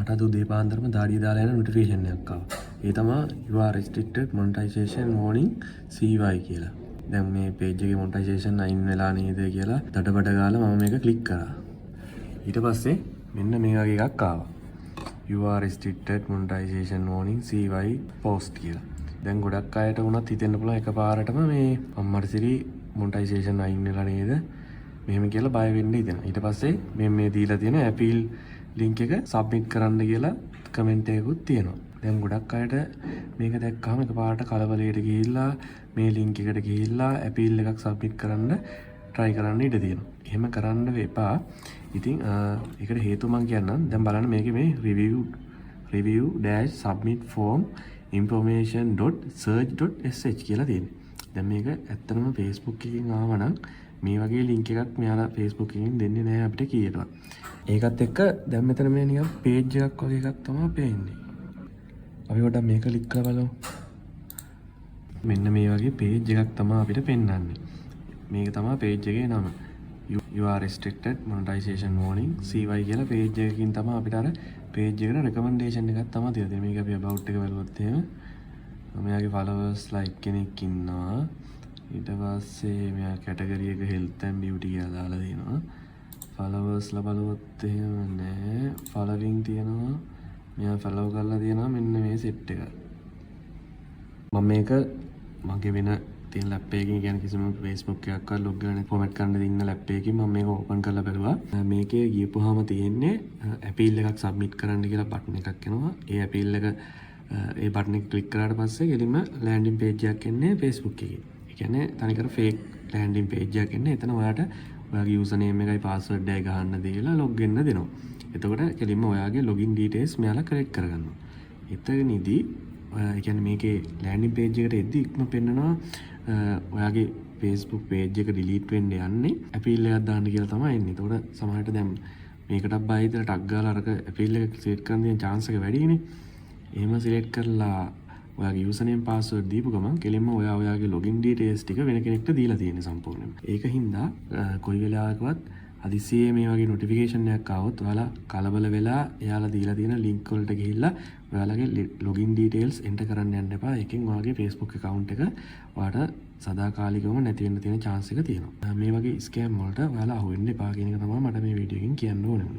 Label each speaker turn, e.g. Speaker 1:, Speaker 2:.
Speaker 1: මට අද උදේ පාන්දරම දාඩිය දාලා යන නොටිෆිකේෂන් එකක් ආවා. ඒ තමයි you are restricted monetization warning CY කියලා. දැන් මේ page එකේ monetization අයින් වෙලා නේද කියලා දඩබඩ ගාලා මම මේක ක්ලික් කරා. ඊට පස්සේ මෙන්න මේ වගේ එකක් ආවා. you are restricted monetization warning CY post කියලා. දැන් ගොඩක් අයට වුණත් හිතෙන්න පුළුවන් එකපාරටම මේ අම්මරසිරි monetization අයින් වෙලා නේද මෙහෙම කියලා බය වෙන්න හිතෙනවා. ඊට පස්සේ මේ දීලා තියෙන appeal link එක submit කරන්න කියලා comment එකකුත් තියෙනවා. දැන් ගොඩක් අයට මේක දැක්කම එකපාරට කලබලයට ගිහිල්ලා මේ link එකට ගිහිල්ලා appeal එකක් submit කරන්න try කරන්න ඉඩ තියෙනවා. එහෙම කරන්න එපා. ඉතින් ඒකට හේතුව මම කියන්නම්. දැන් බලන්න මේකේ මේ review-submit form information.search.sh කියලා තියෙනවා. දැන් මේක ඇත්තටම Facebook එකකින් ආවනම් මේ වගේ link එකක් මෙයාලා Facebook එකකින් දෙන්නේ නැහැ අපිට කීයටවත්. ඒකත් එක්ක දැන් මෙතන මේ නිකන් page එකක් වගේ එකක් තමයි පේන්නේ. අපි පොඩ්ඩක් මේක ක්ලික් කරලා බලමු. මෙන්න මේ වගේ page එකක් තමයි අපිට පෙන්වන්නේ. මේක තමයි page එකේ නම. you are restricted monetization warning CY කියලා page එකකින් තමයි අපිට අර page එකට recommendation එකක් තමයි තියෙන්නේ. මේක අපි about එක බලුවොත් එහෙම මෙයාගේ followers like කෙනෙක් ඉන්නවා. ඊට පස්සේ මෙයා category එක health and beauty කියලා දාලා දෙනවා. followers ලා බලුවොත් එහෙම නෑ. following තියෙනවා. මෙයා follow කරලා තියෙනවා මෙන්න මේ set එක. මම මේක මගේ වෙන තියෙන ලැප් එකකින් කියන්නේ කිසිම Facebook එකක් අර log කරන format කරන්න දෙන්න ලැප් එකකින් මම මේක open කරලා බලුවා. මේකේ ගියපුවාම තියෙන්නේ appeal එකක් submit කරන්න කියලා button එකක් එනවා. ඒ appeal එක ඒ button එක click කරාට පස්සේ ගෙලින්ම landing page එකක් එන්නේ Facebook එකේ. ඒ කියන්නේ තනිකර fake landing page එකක් එන්නේ. එතන ඔයාට ඔයාගේ username එකයි password එකයි ගහන්න දීලා log වෙන්න දෙනවා. එතකොට ගෙලින්ම ඔයාගේ login details මෙයාලා correct කරගන්නවා. එතනදී ඒ කියන්නේ මේකේ landing page එකට එද්දි ඉක්ම පෙන්නනවා ඔයාගේ Facebook page එක delete වෙන්න යන්නේ appeal එකක් දාන්න කියලා තමයි එන්නේ. එතකොට සමහරවිට දැන් මේකටත් බය හිතලා ටක් ගාලා අරක appeal එක select කරන්න තියෙන chance එක වැඩිනේ. එහෙම select කරලා ඔයාගේ username password දීපු ගමන් කෙලින්ම ඔයාගේ login details ටික වෙන කෙනෙක්ට දීලා තියෙන්නේ සම්පූර්ණයෙන්ම. ඒක හින්දා කොයි වෙලාවකවත් හදිසියේ මේ වගේ notification එකක් ආවොත් ඔයාලා කලබල වෙලා එයාලා දීලා තියෙන link වලට ගිහිල්ලා ඔයාලගේ login details enter කරන්න යන්න එපා. ඒකෙන් ඔයාගේ Facebook account එක ඔයාලට සදාකාලිකවම නැති වෙන්න තියෙන chance එක තියෙනවා. මේ වගේ scam වලට ඔයාලා අහු වෙන්න එපා කියන එක තමයි මට මේ වීඩියෝ එකෙන් කියන්න ඕනේ.